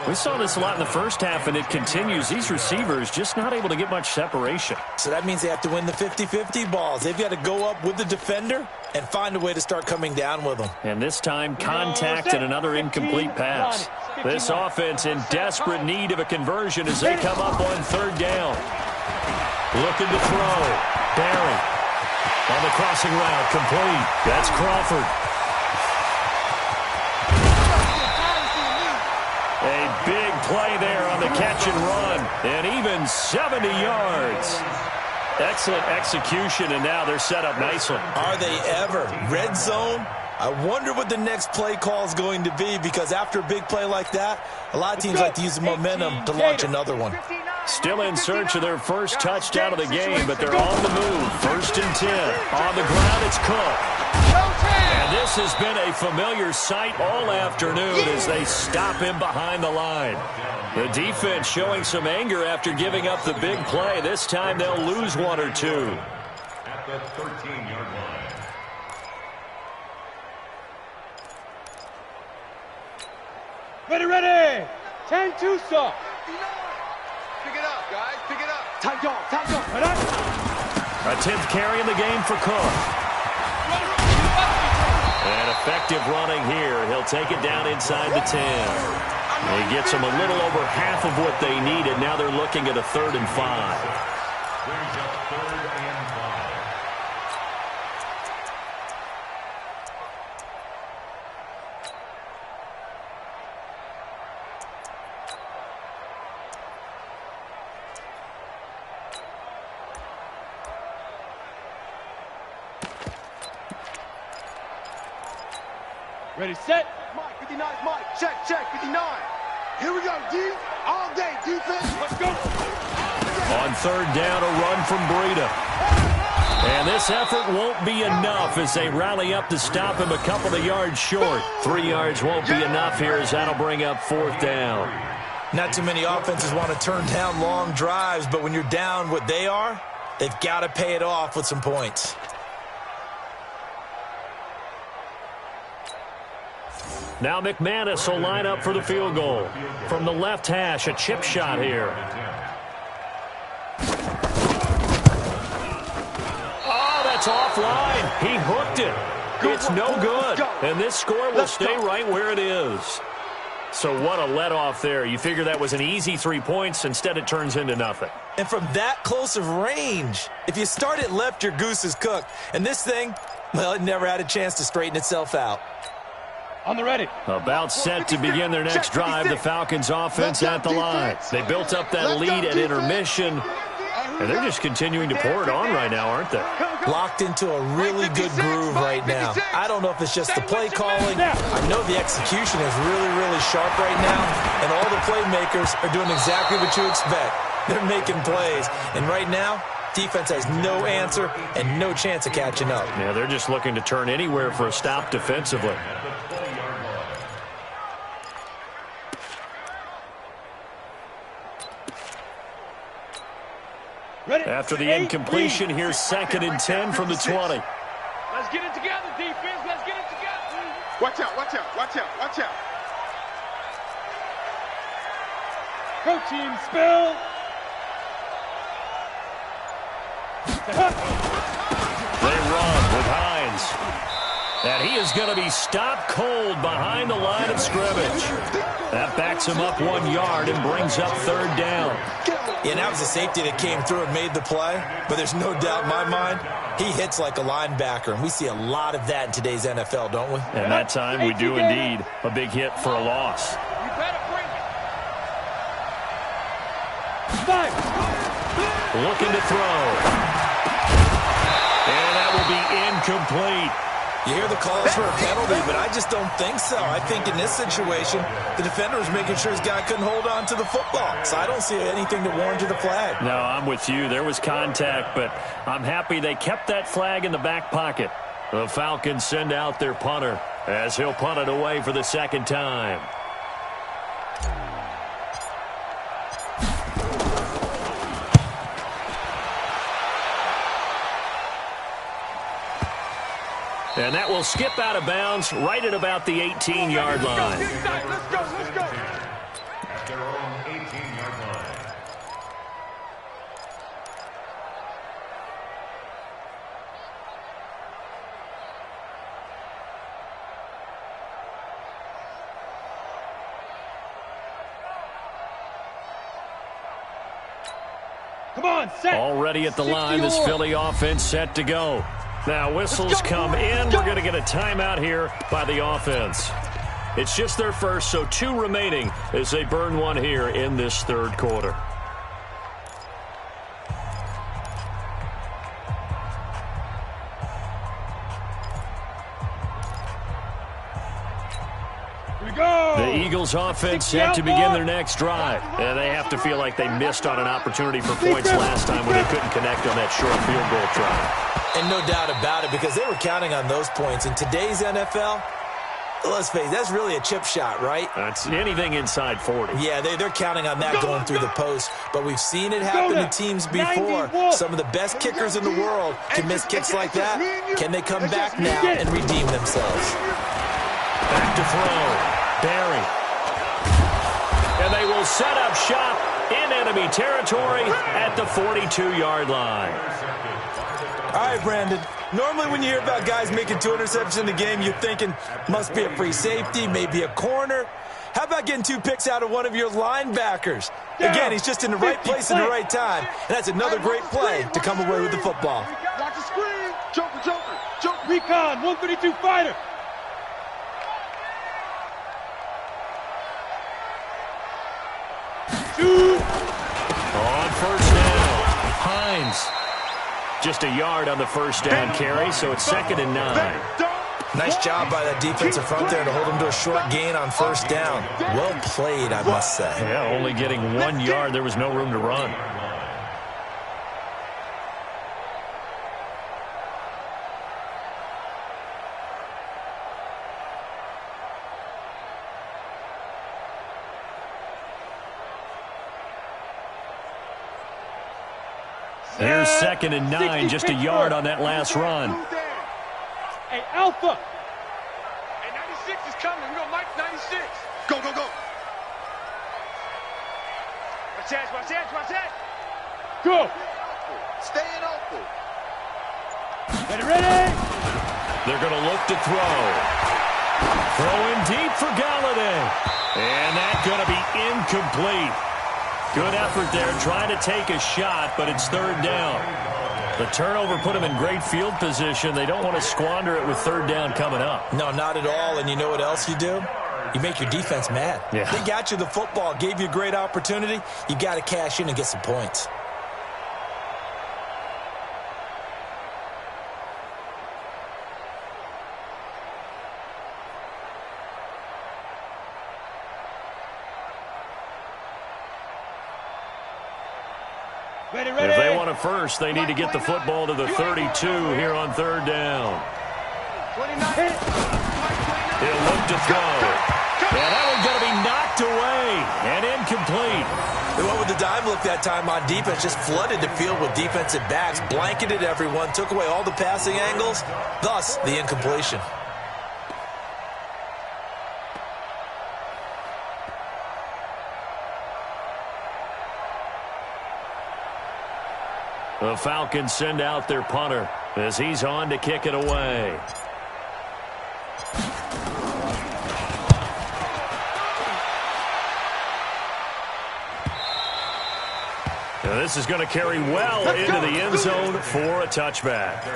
We saw this a lot in the first half, and it continues. These receivers just not able to get much separation.
So that means they have to win the 50-50 balls. They've got to go up with the defender and find a way to start coming down with them.
And this time, contact and another incomplete pass. This offense in desperate need of a conversion as they come up on third down. Looking to throw. Barry on the crossing route, complete. That's Crawford. A big play there on the catch and run, and even 70 yards. Excellent execution, and now they're set up nicely.
Are they ever? Red zone? I wonder what the next play call is going to be, because after a big play like that, a lot of teams like to use the momentum to launch another one.
Still in search of their first touchdown of the game, but they're on the move. 1st and 10. On the ground, it's Cook. And this has been a familiar sight all afternoon as they stop him behind the line. The defense showing some anger after giving up the big play. This time they'll lose 1 or 2.
at the 13-yard line.
Ready. 10-2 stop.
Pick it up, guys. Pick it up. Time off.
Right up.
A 10th carry in the game for Cook. And effective running here. He'll take it down inside the 10. He gets them a little over half of what they needed. Now they're looking at a 3rd and 5.
Brings up 3rd and 5.
Ready, set.
Mike, 59, Mike. Check, 59. Here we go, D. All day, defense.
Let's go.
On 3rd down, a run from Breida. And this effort won't be enough as they rally up to stop him a couple of yards short. 3 yards won't be enough here as that'll bring up 4th down.
Not too many offenses want to turn down long drives, but when you're down what they are, they've got to pay it off with some points.
Now McManus will line up for the field goal. From the left hash, a chip shot here. Oh, that's offline. He hooked it. It's no good. And this score will stay right where it is. So what a let-off there. You figure that was an easy 3 points. Instead, it turns into nothing.
And from that close of range, if you start it left, your goose is cooked. And this thing, well, it never had a chance to straighten itself out.
On the ready.
About set to begin their next drive, the Falcons offense at the line. They built up that lead at intermission, and they're just continuing to pour it on right now, aren't they?
Locked into a really good groove right now. I don't know if it's just the play calling. I know the execution is really, really sharp right now, and all the playmakers are doing exactly what you expect. They're making plays, and right now, defense has no answer and no chance of catching up.
Yeah, they're just looking to turn anywhere for a stop defensively.
Ready.
After the incompletion, here's 2nd and 10 from the 20.
Let's get it together, defense. Let's get it together.
Watch out.
Go, team, spill.
They run with Hines. And he is going to be stopped cold behind the line of scrimmage. That backs him up 1 yard and brings up 3rd down.
Yeah, and that was a safety that came through and made the play. But there's no doubt in my mind, he hits like a linebacker. And we see a lot of that in today's NFL, don't we?
And that time we do indeed. A big hit for a loss.
You better bring it. 5.
Looking to throw. And that will be incomplete.
You hear the calls for a penalty, but I just don't think so. I think in this situation, the defender was making sure his guy couldn't hold on to the football. So I don't see anything to warrant a flag.
No, I'm with you. There was contact, but I'm happy they kept that flag in the back pocket. The Falcons send out their punter as he'll punt it away for the 2nd time. And that will skip out of bounds right at about the 18-yard line.
Let's go.
At their own 18-yard line.
Come on, set.
Already at the line, this Philly offense set to go. Now whistles come in. We're going to get a timeout here by the offense. It's just their first, so 2 remaining as they burn one here in this 3rd quarter. The Eagles offense set to begin their next drive. And they have to feel like they missed on an opportunity for points last time when they couldn't connect on that short field goal try.
And no doubt about it, because they were counting on those points. In today's NFL, Let's face it, that's really a chip shot, right?
That's anything inside 40.
Yeah, they're counting on that going through the post, but we've seen it happen to teams before. Some of the best kickers in the world can miss kicks like that. Can they come back now and redeem themselves?
Back to throw. Barry. And they will set up shop in enemy territory at the 42-yard line.
All right, Brandon. Normally when you hear about guys making 2 interceptions in the game, you're thinking, must be a free safety, maybe a corner. How about getting 2 picks out of one of your linebackers? Again, he's just in the right place at the right time. And that's another great play to come away with the football.
Watch the screen. Joker, Joker, Joker.
Recon, 132 fighter. Shoot.
On first down, Hines. Just a yard on the first down carry, so it's 2nd and 9.
Nice job by that defensive front there to hold him to a short gain on first down. Well played, I must say.
Yeah, only getting 1 yard. There was no room to run. Here's 2nd and 9, just a yard on that last run.
Hey, Alpha.
Hey, 96 is coming. We got Mike 96. Go, go, go. Watch that, watch that, watch that.
Go.
Staying open.
Ready.
They're going to look to throw. Throwing deep for Galladay. And that's going to be incomplete. Good effort there, trying to take a shot, but it's 3rd down. The turnover put them in great field position. They don't want to squander it with 3rd down coming up.
No, not at all. And you know what else you do? You make your defense mad.
Yeah.
They got you the football, gave you a great opportunity. You got to cash in and get some points.
If they want a first, they need to get the football to the 32 here on 3rd down. He'll look to throw. And that one's going to be knocked away and incomplete.
They went with the dime look that time on defense, just flooded the field with defensive backs, blanketed everyone, took away all the passing angles, thus the incompletion.
The Falcons send out their punter as he's on to kick it away. Now this is going to carry well into the end zone for a touchback.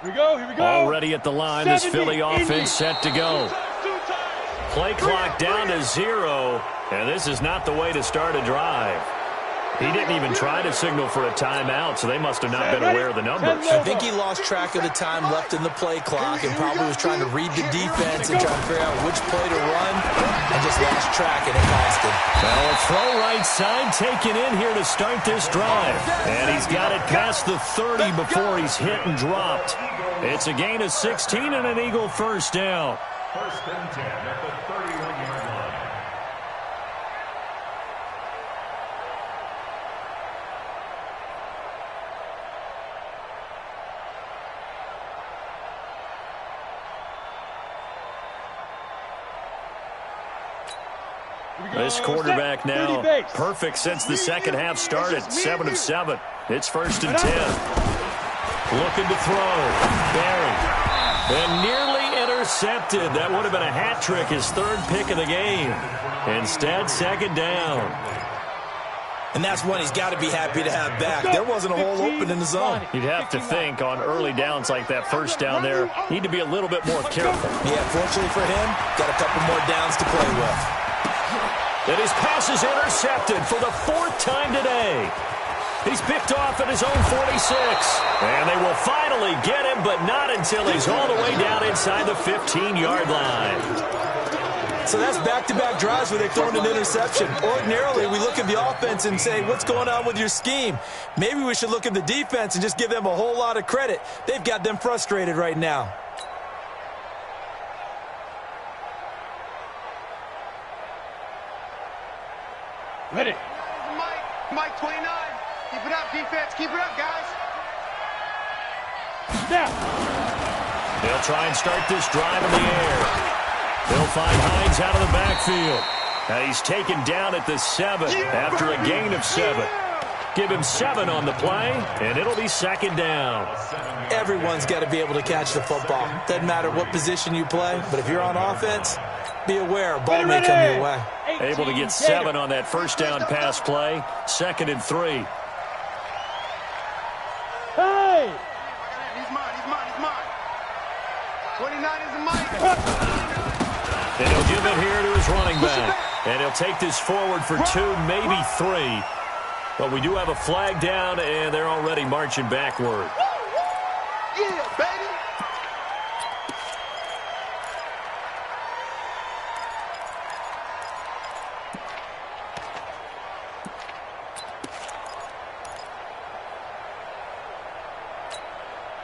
Here we go.
Already at the line, this Philly offense set to go. Play clock down to 0, and this is not the way to start a drive. He didn't even try to signal for a timeout, so they must have not been aware of the numbers.
I think he lost track of the time left in the play clock and probably was trying to read the defense and trying to figure out which play to run and just lost track, and it cost him.
Well, a throw right side taken in here to start this drive. And he's got it past the 30 before he's hit and dropped. It's a gain of 16 and an Eagle first down.
1st and 10 at the 31-yard line.
This quarterback now perfect since the second half started. 7 of 7. It's 1st and 10. Looking to throw. Barry. And nearly intercepted. That would have been a hat trick, his 3rd pick of the game. Instead, 2nd down.
And that's one he's got to be happy to have back. There wasn't a hole open in the zone.
You'd have to think on early downs like that first down there, need to be a little bit more careful.
Yeah, fortunately for him, got a couple more downs to play with.
And his pass is intercepted for the 4th time today. He's picked off at his own 46. And they will finally get him, but not until he's all the way down inside the 15-yard line.
So that's back-to-back drives where they've thrown an interception. Ordinarily, we look at the offense and say, what's going on with your scheme? Maybe we should look at the defense and just give them a whole lot of credit. They've got them frustrated right now.
Ready.
Mike 29. Keep it up, defense. Keep it up, guys.
Snap.
They'll try and start this drive in the air. They'll find Hines out of the backfield. Now he's taken down at the 7 after a gain of 7. Give him 7 on the play, and it'll be 2nd down.
Everyone's got to be able to catch the football. Doesn't matter what position you play, but if you're on offense, be aware a ball may come your way.
Able to get 7 on that first down pass play. 2nd and 3.
Hey!
He's mine. 29 is a Mike.
And he'll give it here to his running back. And he'll take this forward for 2, maybe 3. But we do have a flag down, and they're already marching backward.
Yeah, baby.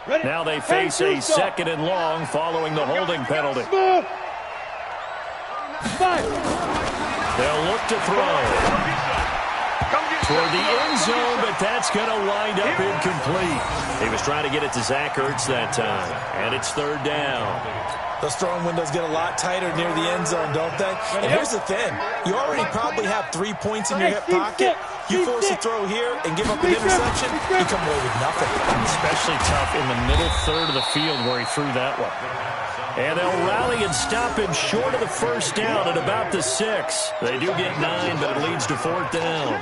Ready.
Now they face a 2nd and long following the holding penalty.
Move. 5.
They'll look to throw toward the end zone, but that's going to wind up incomplete. He was trying to get it to Zach Ertz that time, and it's 3rd down.
Those throwing windows get a lot tighter near the end zone, don't they? And here's the thing. You already probably have 3 points in your hip pocket. You force a throw here and give up an interception, you come away with nothing.
Especially tough in the middle third of the field where he threw that one. And they'll rally and stop him short of the first down at about the 6. They do get 9, but it leads to 4th down.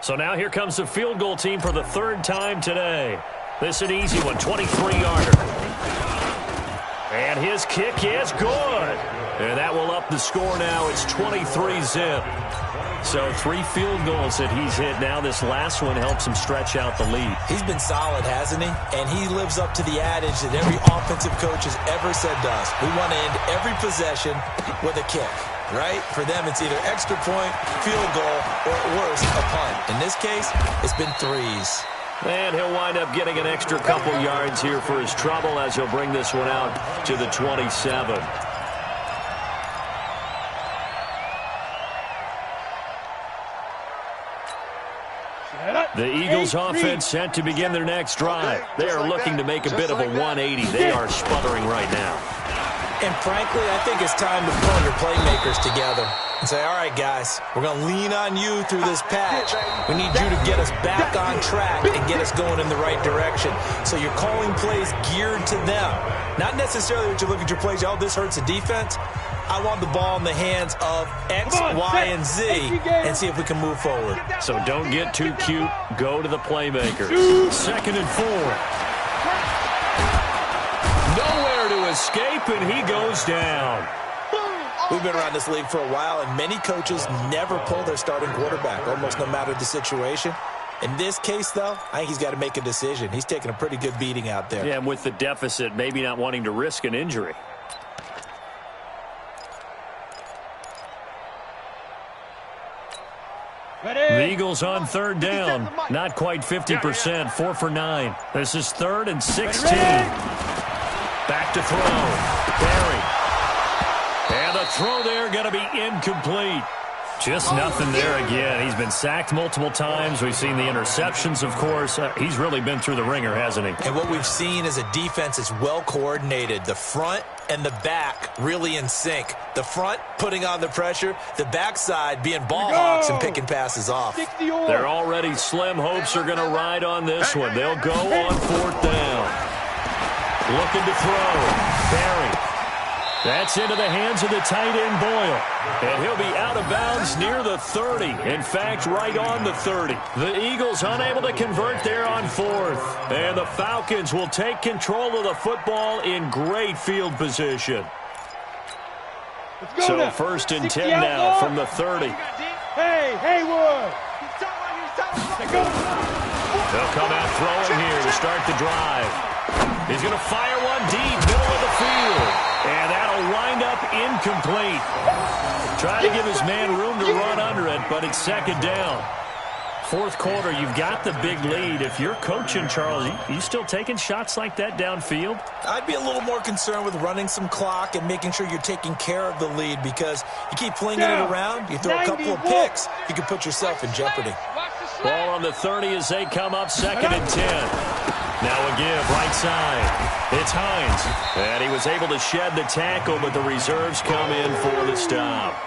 So now here comes the field goal team for the 3rd time today. This is an easy one, 23-yarder. And his kick is good. And that will up the score now. It's 23-zip. So 3 field goals that he's hit now. This last one helps him stretch out the lead.
He's been solid, hasn't he? And he lives up to the adage that every offensive coach has ever said to us. We want to end every possession with a kick. Right? For them, it's either extra point, field goal, or at worst, a punt. In this case, it's been 3s.
And he'll wind up getting an extra couple yards here for his trouble as he'll bring this one out to the 27. The Eagles offense set to begin their next drive. They are looking to make a bit of a 180. They are sputtering right now.
And frankly, I think it's time to pull your playmakers together and say, all right, guys, we're going to lean on you through this patch. We need you to get us back on track and get us going in the right direction. So you're calling plays geared to them. Not necessarily that you look at your plays, oh, this hurts the defense. I want the ball in the hands of X, Y, and Z and see if we can move forward.
So don't get too cute. Go to the playmakers. 2nd and 4. Nowhere to escape, and he goes down.
We've been around this league for a while, and many coaches never pull their starting quarterback, almost no matter the situation. In this case, though, I think he's got to make a decision. He's taking a pretty good beating out there.
Yeah, and with the deficit, maybe not wanting to risk an injury.
Ready.
The Eagles on 3rd down. Not quite 50%. 4 for 9. This is 3rd and 16. Back to throw. Barry. And the throw there going to be incomplete. Just nothing there again. He's been sacked multiple times. We've seen the interceptions, of course. He's really been through the ringer, hasn't he?
And what we've seen is a defense that's well coordinated. The front and the back really in sync. The front putting on the pressure. The backside being ball hawks and picking passes off.
They're already slim hopes are going to ride on this one. They'll go on 4th down. Looking to throw. Barry. That's into the hands of the tight end, Boyle. And he'll be out of bounds near the 30. In fact, right on the 30. The Eagles unable to convert there on 4th. And the Falcons will take control of the football in great field position. So
now.
1st and 10 now from the 30.
Hey, Haywood.
They'll come out throwing here to start the drive. He's going to fire one deep, middle of the field. And that'll wind up incomplete. Trying to give his man room to run under it, but it's 2nd down. 4th quarter, you've got the big lead. If you're coaching, Charles, you still taking shots like that downfield?
I'd be a little more concerned with running some clock and making sure you're taking care of the lead, because you keep flinging it around, you throw a couple of picks, you can put yourself in jeopardy.
Ball on the 30 as they come up 2nd and 10. Now a give right side. It's Hines. And he was able to shed the tackle, but the reserves come in for the stop.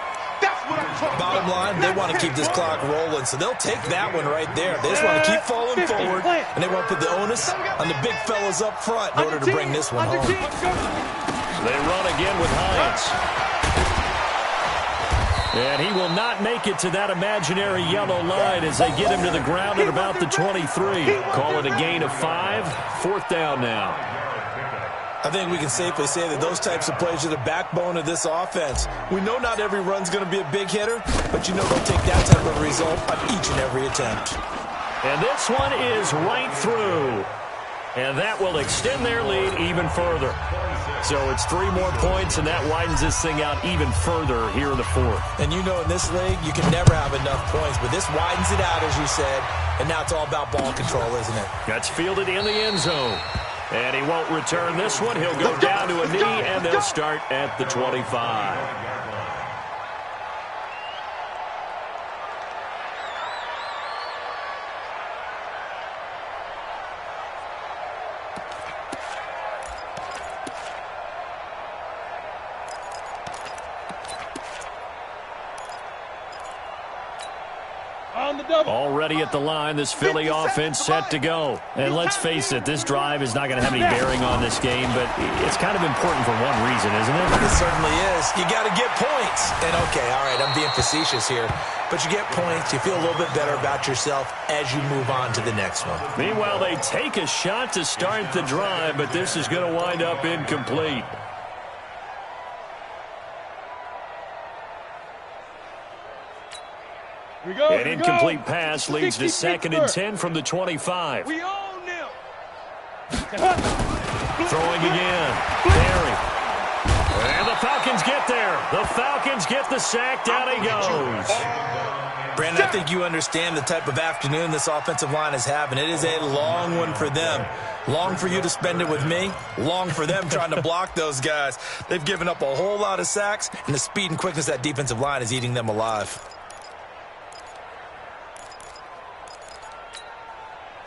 Bottom line, they want to keep this clock rolling, so they'll take that one right there. They just want to keep falling forward, and they want to put the onus on the big fellas up front in order to bring this one home.
They run again with Hines. And he will not make it to that imaginary yellow line as they get him to the ground at about the 23. Call it a gain of 5. 4th down now.
I think we can safely say that those types of plays are the backbone of this offense. We know not every run's going to be a big hitter, but you know they'll take that type of result on each and every attempt.
And this one is right through. And that will extend their lead even further. So it's 3 more points, and that widens this thing out even further here in the 4th.
And you know in this league, you can never have enough points, but this widens it out, as you said, and now it's all about ball control, isn't it?
That's fielded in the end zone. And he won't return this one. He'll go down to a knee, and they'll start at the 25. Already at the line, this Philly offense set to go. And let's face it, this drive is not going to have any bearing on this game, but it's kind of important for one reason, isn't it?
It certainly is. You got to get points. And okay, all right, I'm being facetious here, but you get points, you feel a little bit better about yourself as you move on to the next one.
Meanwhile, they take a shot to start the drive, but this is going to wind up incomplete. An incomplete pass leads to 2nd and 10 from the 25.
We own them.
Throwing again. Barry. And the Falcons get there. The Falcons get the sack. Down he goes.
Brandon, I think you understand the type of afternoon this offensive line is having. It is a long one for them. Long for you to spend it with me. Long for them trying to block those guys. They've given up a whole lot of sacks, and the speed and quickness of that defensive line is eating them alive.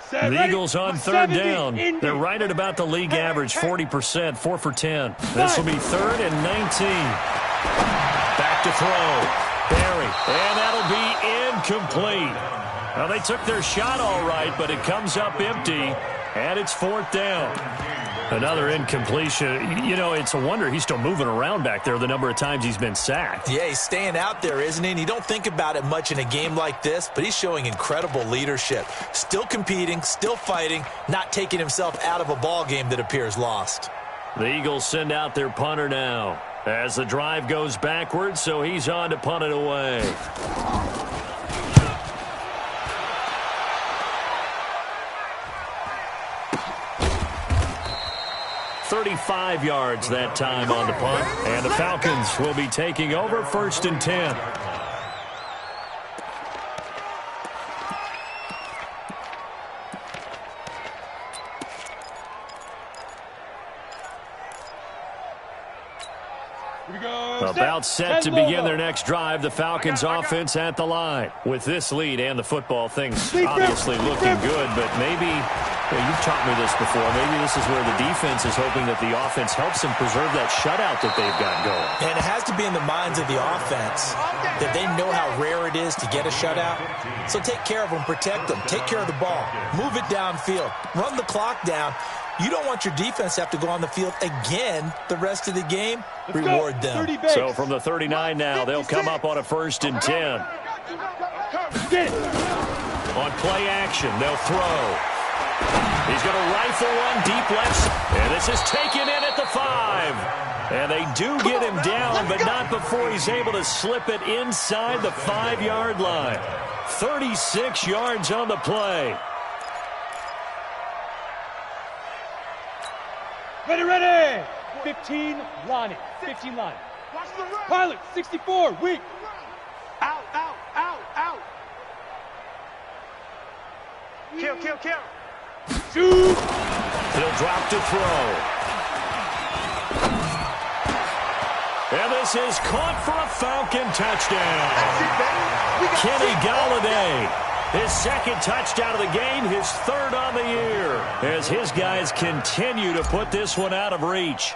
The Eagles on 3rd down. They're right at about the league average, 40%, 4 for 10. This will be 3rd and 19. Back to throw. Barry. And that'll be incomplete. Well, they took their shot all right, but it comes up empty, and it's 4th down. Another incompletion. You know, it's a wonder he's still moving around back there the number of times he's been sacked.
Yeah, he's staying out there, isn't he? And you don't think about it much in a game like this, but he's showing incredible leadership. Still competing, still fighting, not taking himself out of a ball game that appears lost.
The Eagles send out their punter now as the drive goes backwards, so he's on to punt it away. 35 yards that time on the punt. And the Falcons will be taking over 1st and 10. About set to begin their next drive. The Falcons offense at the line. With this lead and the football, things obviously looking good, but maybe Well, you've taught me this before. Maybe this is where the defense is hoping that the offense helps them preserve that shutout that they've got going.
And it has to be in the minds of the offense that they know how rare it is to get a shutout. So take care of them, protect them, take care of the ball, move it downfield, run the clock down. You don't want your defense to have to go on the field again the rest of the game. Reward them.
So from the 39 now, they'll come up on a 1st and 10. On play action, they'll throw. He's going to rifle one deep left. And this is taken in at the 5. And they do get him down, but not before he's able to slip it inside the 5-yard line. 36 yards on the play.
Ready. 15, line. 15 line. Pilot, 64, weak.
Out. Kill.
Shoot.
He'll drop to throw. And this is caught for a Falcon touchdown. Kenny Golladay, his 2nd touchdown of the game, his 3rd on the year, as his guys continue to put this one out of reach.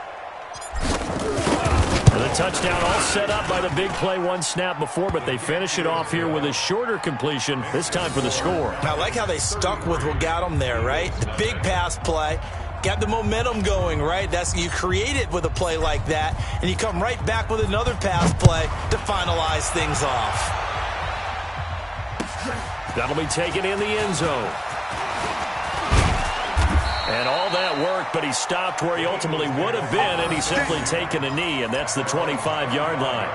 And the touchdown all set up by the big play 1 snap before, but they finish it off here with a shorter completion, this time for the score.
I like how they stuck with what got them there, right? The big pass play. Got the momentum going, right? You create it with a play like that, and you come right back with another pass play to finalize things off.
That'll be taken in the end zone. And all that work, but he stopped where he ultimately would have been, and he's simply taken a knee, and that's the 25-yard line.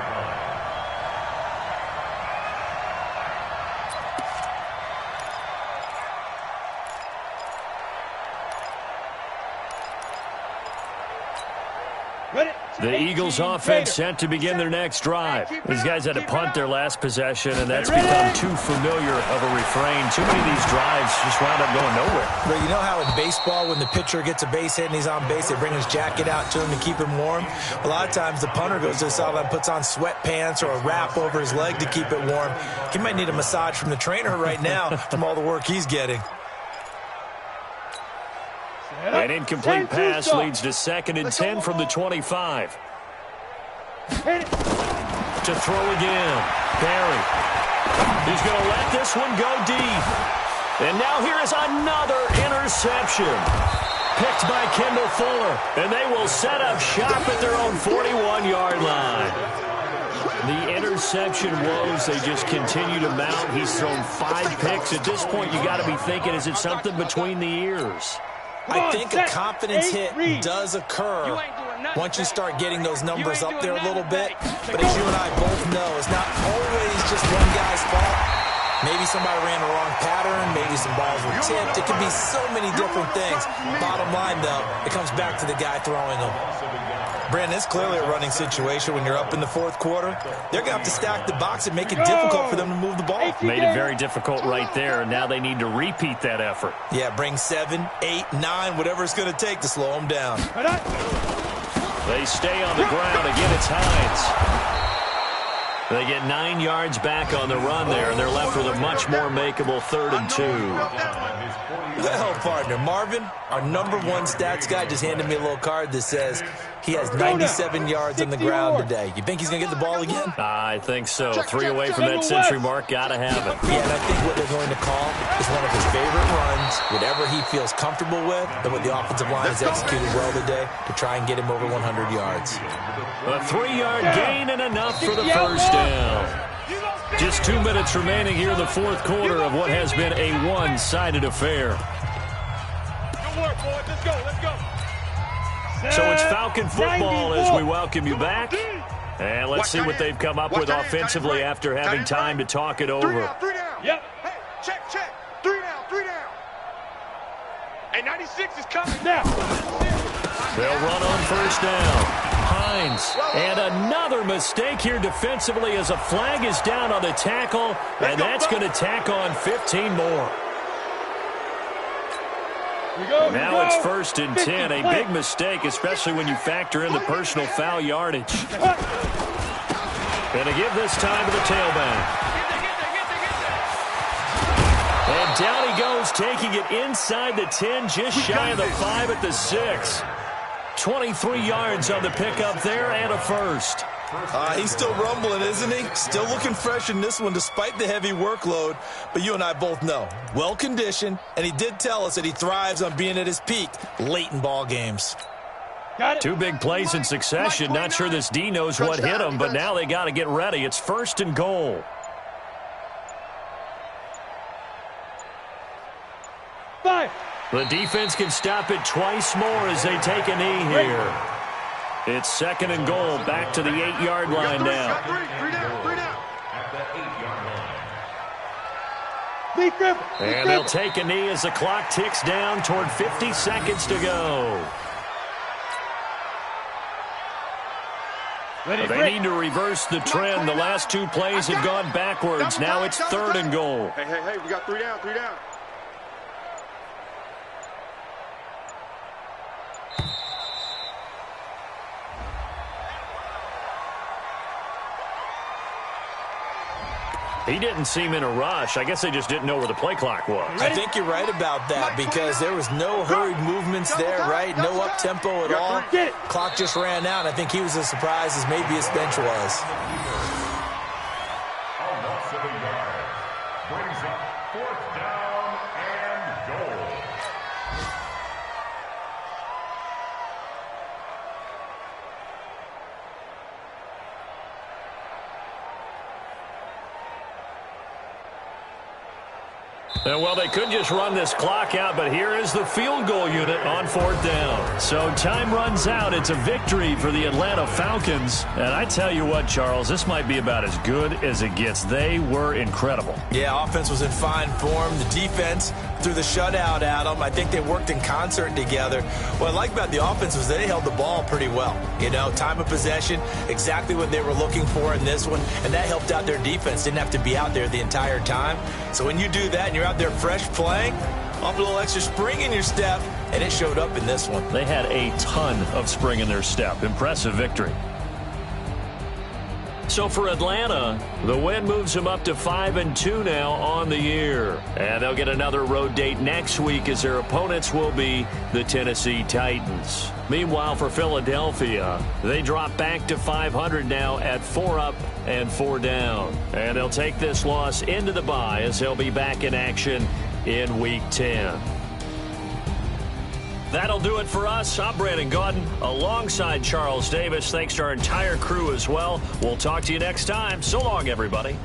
The Eagles offense set to begin their next drive. These guys had to punt their last possession, and that's become too familiar of a refrain. Too many of these drives just wound up going nowhere.
But you know how in baseball, when the pitcher gets a base hit and he's on base, they bring his jacket out to him to keep him warm? A lot of times the punter goes to the sideline, puts on sweatpants or a wrap over his leg to keep it warm. He might need a massage from the trainer right now from all the work he's getting.
An incomplete pass leads to 2nd and 10 from the 25. To throw again. Barry. He's going to let this one go deep. And now here is another interception. Picked by Kendall Fuller. And they will set up shop at their own 41-yard line. The interception woes, they just continue to mount. He's thrown 5 picks. At this point, you got to be thinking, is it something between the ears?
I think a confidence hit does occur once you start getting those numbers up there a little bit. But as you and I both know, it's not always just one guy's fault. Maybe somebody ran the wrong pattern. Maybe some balls were tipped. It could be so many different things. Bottom line, though, it comes back to the guy throwing them. Brandon, it's clearly a running situation when you're up in the 4th quarter. They're going to have to stack the box and make it difficult for them to move the ball.
Made it very difficult right there, and now they need to repeat that effort.
Yeah, bring 7, 8, 9, whatever it's going to take to slow them down.
They stay on the ground. Again, it's Hines. They get 9 yards back on the run there, and they're left with a much more makeable 3rd and 2.
Well, partner, Marvin, our number 1 stats guy, just handed me a little card that says he has 97 yards on the ground today. You think he's going to get the ball again?
I think so. 3 away from that century mark. Got to have it.
Yeah, and I think what they're going to call is one of his favorite runs, whatever he feels comfortable with, and what the offensive line has executed well today to try and get him over 100 yards.
A 3-yard gain and enough for the first down. Just 2 minutes remaining here in the 4th quarter of what has been a one-sided affair.
Good work, boys. Let's go.
So it's Falcon football as we welcome you back. And let's see what they've come up with offensively after having time to talk it over.
3 down.
Yep.
Hey, check. 3 down. Hey, 96 is coming.
Now.
They'll run on first down. Hines, and another mistake here defensively as a flag is down on the tackle, and that's going to tack on 15 more. Now it's 1st and 10, a big mistake, especially when you factor in the personal foul yardage. Going to give this time to the tailback. And And down he goes, taking it inside the 10, just shy of the 5 at the 6. 23 yards on the pickup there and a first.
He's still rumbling, isn't he? Still looking fresh in this one despite the heavy workload. But you and I both know, well-conditioned, and he did tell us that he thrives on being at his peak late in ball games.
Got it.
2 big plays in succession. Not sure this D knows what hit him, but now they got to get ready. It's 1st and goal.
Five.
The defense can stop it twice more as they take a knee here. It's 2nd and goal, back to the 8-yard line now.
Three down.
At the 8-yard line.
Lee Griffin.
And they'll take a knee as the clock ticks down toward 50 seconds to go. They need to reverse the trend. The last 2 plays have gone backwards. Now it's 3rd and goal.
Hey, we got 3 down.
He didn't seem in a rush. I guess they just didn't know where the play clock was.
I think you're right about that because there was no hurried movements there, right? No up-tempo at all. Clock just ran out. I think he was as surprised as maybe his bench was.
Almost 7 yards. Brings up 4th down and goal.
Well, they could just run this clock out, but here is the field goal unit on 4th down. So time runs out. It's a victory for the Atlanta Falcons. And I tell you what, Charles, this might be about as good as it gets. They were incredible.
Yeah, offense was in fine form. The defense threw the shutout at them. I think they worked in concert together. What I like about the offense was they held the ball pretty well. You know, time of possession, exactly what they were looking for in this one, and that helped out their defense. Didn't have to be out there the entire time. So when you do that and you're out there fresh playing, off a little extra spring in your step, and it showed up in this one.
They had a ton of spring in their step. Impressive victory. So for Atlanta, the win moves them up to 5-2 now on the year. And they'll get another road date next week as their opponents will be the Tennessee Titans. Meanwhile, for Philadelphia, they drop back to 500 now at 4 up and 4 down. And they'll take this loss into the bye as they'll be back in action in Week 10. That'll do it for us. I'm Brandon Gaudin alongside Charles Davis. Thanks to our entire crew as well. We'll talk to you next time. So long, everybody.